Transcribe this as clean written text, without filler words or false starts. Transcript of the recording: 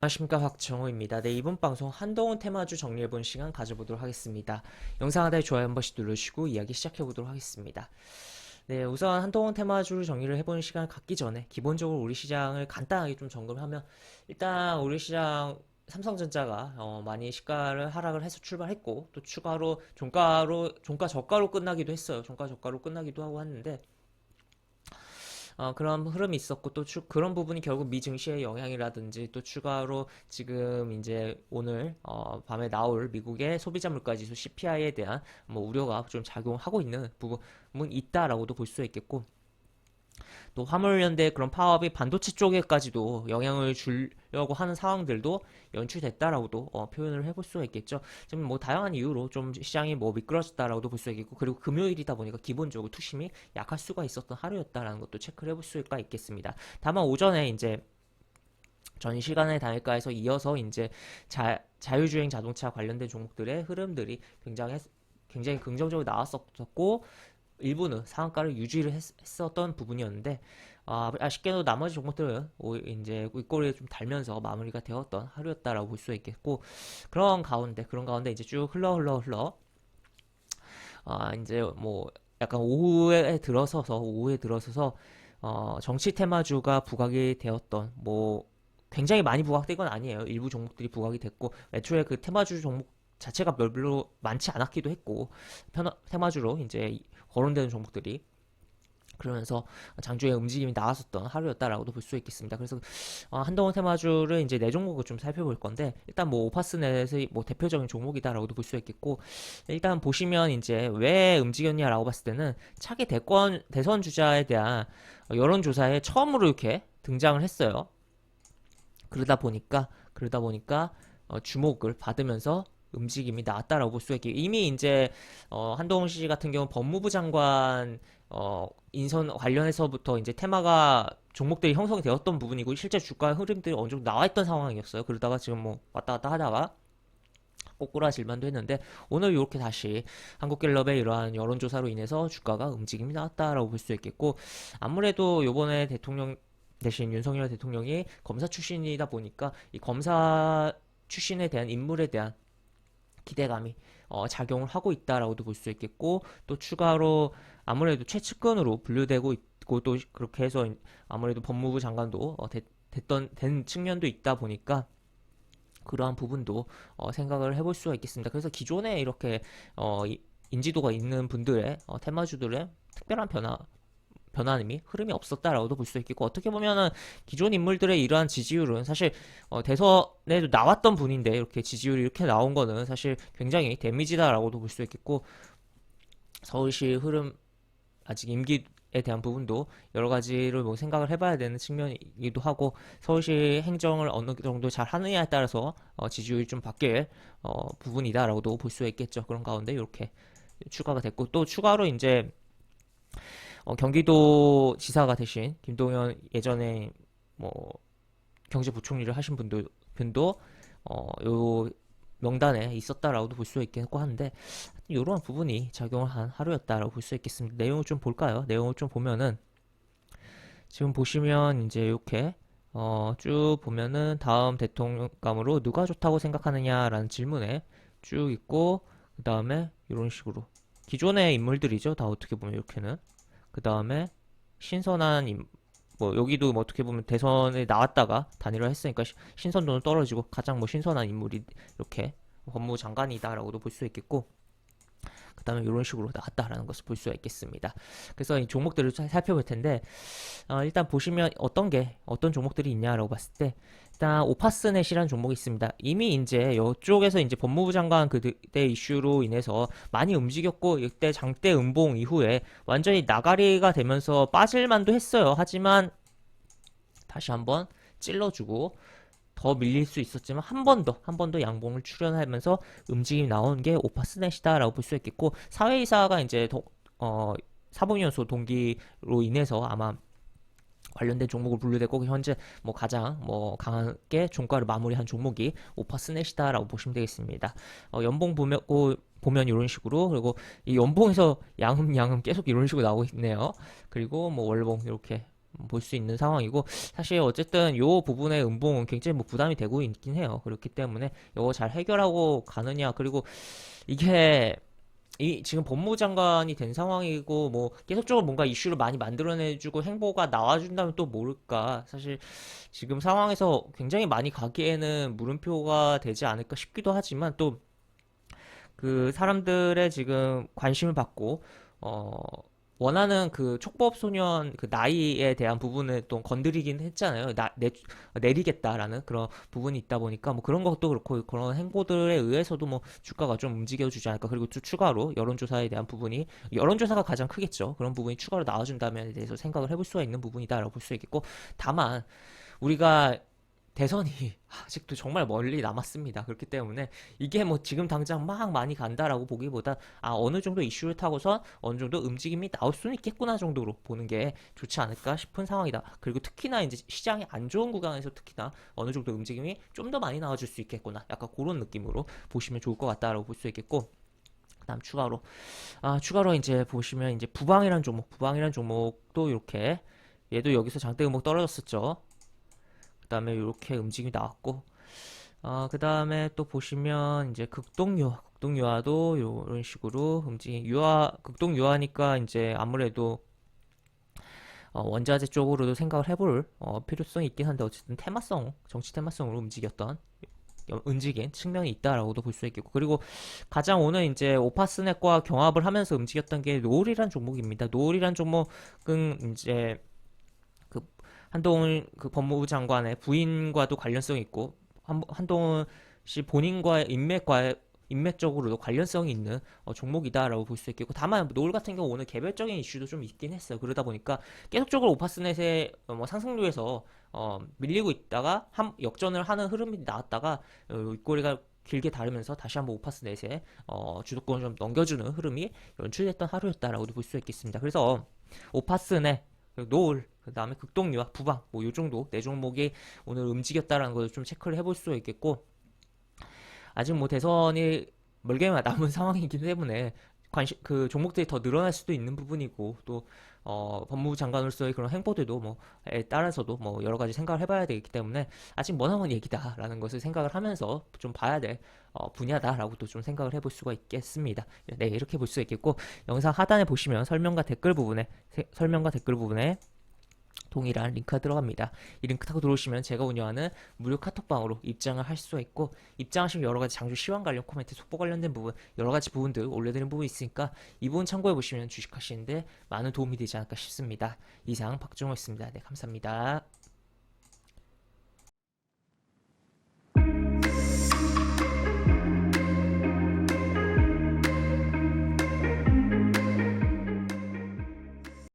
안녕하십니까, 박정호입니다. 네, 이번 방송 한동훈 테마주 정리해본 시간 가져보도록 하겠습니다. 영상 하단에 좋아요 한 번씩 누르시고 이야기 시작해보도록 하겠습니다. 네, 우선 한동훈 테마주를 정리를 해보는 시간을 갖기 전에 기본적으로 우리 시장을 간단하게 좀 점검하면, 일단 우리 시장 삼성전자가 많이 시가를 하락을 해서 출발했고, 또 추가로 종가 저가로 끝나기도 했어요. 종가 저가로 끝나기도 하고 했는데, 그런 흐름이 있었고, 또 그런 부분이 결국 미 증시의 영향이라든지, 또 추가로 지금 이제 오늘 밤에 나올 미국의 소비자 물가 지수 CPI에 대한 뭐 우려가 좀 작용하고 있는 부분은 있다라고도 볼 수 있겠고, 또 화물연대 그런 파업이 반도체 쪽에까지도 영향을 주려고 하는 상황들도 연출됐다라고도 표현을 해볼 수가 있겠죠. 지금 뭐 다양한 이유로 좀 시장이 뭐 미끄러졌다라고도 볼 수 있겠고, 그리고 금요일이다 보니까 기본적으로 투심이 약할 수가 있었던 하루였다라는 것도 체크를 해볼 수가 있겠습니다. 다만 오전에 이제 전 시간의 단일가에서 이어서 이제 자율주행 자동차 관련된 종목들의 흐름들이 굉장히 긍정적으로 나왔었고, 일부는 상한가를 유지를 했었던 부분이었는데, 아쉽게도 나머지 종목들은 이제 윗꼬리에 좀 달면서 마무리가 되었던 하루였다라고 볼 수 있겠고, 그런 가운데 이제 쭉 흘러 이제 뭐 약간 오후에 들어서서 정치 테마주가 부각이 되었던, 뭐 굉장히 많이 부각된 건 아니에요. 일부 종목들이 부각이 됐고, 애초에 그 테마주 종목 자체가 별로 많지 않았기도 했고, 테마주로 이제 거론되는 종목들이, 그러면서 장중에 움직임이 나왔었던 하루였다라고도 볼 수 있겠습니다. 그래서 한동훈 테마주를 이제 네 종목을 좀 살펴볼 건데, 일단 뭐 오파스넷의 뭐 대표적인 종목이다라고도 볼 수 있겠고, 일단 보시면 이제 왜 움직였냐라고 봤을 때는 차기 대선 주자에 대한 여론조사에 처음으로 이렇게 등장을 했어요. 그러다 보니까 주목을 받으면서 움직임이 나왔다라고 볼 수 있겠고, 이미 이제 한동훈 씨 같은 경우 법무부 장관 인선 관련해서부터 이제 테마가 종목들이 형성이 되었던 부분이고, 실제 주가 흐름들이 어느 정도 나와 있던 상황이었어요. 그러다가 지금 뭐 왔다 갔다 하다가 꼬꾸라질만도 했는데, 오늘 이렇게 다시 한국갤럽의 이러한 여론조사로 인해서 주가가 움직임이 나왔다라고 볼 수 있겠고, 아무래도 요번에 대통령 대신 윤석열 대통령이 검사 출신이다 보니까 이 검사 출신에 대한 인물에 대한 기대감이 작용을 하고 있다라고도 볼 수 있겠고, 또 추가로 아무래도 최측근으로 분류되고 있고, 또 그렇게 해서 아무래도 법무부 장관도 된 측면도 있다 보니까, 그러한 부분도 생각을 해볼 수가 있겠습니다. 그래서 기존에 이렇게 인지도가 있는 분들의 테마주들의 특별한 변화음이 흐름이 없었다라고도 볼 수 있겠고, 어떻게 보면은 기존 인물들의 이러한 지지율은 사실 대선에도 나왔던 분인데 이렇게 지지율이 이렇게 나온 거는 사실 굉장히 데미지다라고도 볼 수 있겠고, 서울시 흐름 아직 임기에 대한 부분도 여러 가지를 뭐 생각을 해봐야 되는 측면이기도 하고, 서울시 행정을 어느 정도 잘 하느냐에 따라서 지지율이 좀 바뀔 부분이다라고도 볼 수 있겠죠. 그런 가운데 이렇게 추가가 됐고, 또 추가로 이제 경기도 지사가 되신 김동연 예전에 뭐 경제부총리를 하신 분도 요 명단에 있었다라고도 볼 수 있겠고 한데, 이러한 부분이 작용을 한 하루였다라고 볼 수 있겠습니다. 내용을 좀 볼까요? 내용을 좀 보면은, 지금 보시면 이제 이렇게 쭉 보면은 다음 대통령감으로 누가 좋다고 생각하느냐라는 질문에 쭉 있고, 그 다음에 이런 식으로 기존의 인물들이죠. 다 어떻게 보면 이렇게는, 그 다음에 신선한 뭐 여기도 뭐 어떻게 보면 대선에 나왔다가 단일화 했으니까 신선도는 떨어지고, 가장 뭐 신선한 인물이 이렇게 법무부 장관이다라고도 볼 수 있겠고, 그 다음에 이런 식으로 나왔다라는 것을 볼 수가 있겠습니다. 그래서 이 종목들을 살펴볼 텐데, 일단 보시면 어떤 종목들이 있냐라고 봤을 때, 일단 오파스넷이라는 종목이 있습니다. 이미 이제 이쪽에서 이제 법무부 장관 그때 이슈로 인해서 많이 움직였고, 이때 장대 음봉 이후에 완전히 나가리가 되면서 빠질만도 했어요. 하지만 다시 한번 찔러주고 더 밀릴 수 있었지만, 한 번 더 양봉을 출현하면서 움직임이 나온 게 오파스넷이다라고 볼 수 있겠고, 사회이사가 이제 사법연수 동기로 인해서 아마 관련된 종목을 분류되고, 현재 뭐 가장 뭐 강하게 종가를 마무리한 종목이 오파스넷이다라고 보시면 되겠습니다. 연봉 보면 이런 식으로, 그리고 이 연봉에서 양흠 계속 이런 식으로 나오고 있네요. 그리고 뭐 월봉 이렇게 볼 수 있는 상황이고, 사실 어쨌든 요 부분의 음봉은 굉장히 뭐 부담이 되고 있긴 해요. 그렇기 때문에 이거 잘 해결하고 가느냐, 그리고 이게 이 지금 법무부 장관이 된 상황이고 뭐 계속적으로 뭔가 이슈를 많이 만들어내주고 행보가 나와준다면 또 모를까. 사실 지금 상황에서 굉장히 많이 가기에는 물음표가 되지 않을까 싶기도 하지만, 또 그 사람들의 지금 관심을 받고 어 원하는 그 촉법 소년 그 나이에 대한 부분을 또 건드리긴 했잖아요. 내리겠다라는 그런 부분이 있다 보니까 뭐 그런 것도 그렇고, 그런 행보들에 의해서도 뭐 주가가 좀 움직여주지 않을까. 그리고 또 추가로 여론조사에 대한 부분이, 여론조사가 가장 크겠죠. 그런 부분이 추가로 나와준다면 대해서 생각을 해볼 수가 있는 부분이다라고 볼 수 있겠고, 다만 우리가 대선이 아직도 정말 멀리 남았습니다. 그렇기 때문에 이게 뭐 지금 당장 막 많이 간다라고 보기보다, 어느 정도 이슈를 타고선 어느 정도 움직임이 나올 수는 있겠구나 정도로 보는 게 좋지 않을까 싶은 상황이다. 그리고 특히나 이제 시장이 안 좋은 구간에서 특히나 어느 정도 움직임이 좀 더 많이 나와줄 수 있겠구나. 약간 그런 느낌으로 보시면 좋을 것 같다라고 볼 수 있겠고, 그다음 추가로 이제 보시면 이제 부방이란 종목도 이렇게, 얘도 여기서 장대 음목 떨어졌었죠. 그 다음에 이렇게 움직임이 나왔고, 그 다음에 또 보시면 이제 극동유화도 이런 식으로 극동유화니까 이제 아무래도 원자재 쪽으로도 생각을 해볼 필요성이 있긴 한데, 어쨌든 정치 테마성으로 움직인 측면이 있다라고도 볼 수 있겠고, 그리고 가장 오늘 이제 오파스넷과 경합을 하면서 움직였던 게 노을이란 종목입니다. 노을이란 종목은 이제 그 한동훈 그 법무부 장관의 부인과도 관련성이 있고, 한동훈 씨 본인과의 인맥적으로도 관련성이 있는 종목이다라고 볼 수 있겠고, 다만 노을 같은 경우 오늘 개별적인 이슈도 좀 있긴 했어요. 그러다 보니까 계속적으로 오파스넷의 뭐 상승률에서 밀리고 있다가 역전을 하는 흐름이 나왔다가 윗꼬리가 길게 다르면서 다시 한번 오파스넷에 주도권을 좀 넘겨주는 흐름이 연출됐던 하루였다라고도 볼 수 있겠습니다. 그래서 오파스넷, 노을, 그 다음에 극동유화, 부방, 뭐 요 정도 네 종목이 오늘 움직였다라는 걸 좀 체크를 해볼 수 있겠고, 아직 뭐 대선이 멀게 남은 상황이기 때문에 그 종목들이 더 늘어날 수도 있는 부분이고, 또 법무부 장관으로서의 그런 행보들도 뭐에 따라서도 뭐 여러 가지 생각을 해봐야 되기 때문에 아직 머나먼 얘기다라는 것을 생각을 하면서 좀 봐야 될 분야다라고도 좀 생각을 해볼 수가 있겠습니다. 네, 이렇게 볼 수 있겠고, 영상 하단에 보시면 설명과 댓글 부분에 동일한 링크가 들어갑니다. 이 링크 타고 들어오시면 제가 운영하는 무료 카톡방으로 입장을 할 수 있고, 입장하시면 여러 가지 장주 시황 관련 코멘트, 속보 관련된 부분, 여러 가지 부분들 올려드리는 부분이 있으니까 이 부분 참고해 보시면 주식하시는데 많은 도움이 되지 않을까 싶습니다. 이상 박종호였습니다. 네, 감사합니다.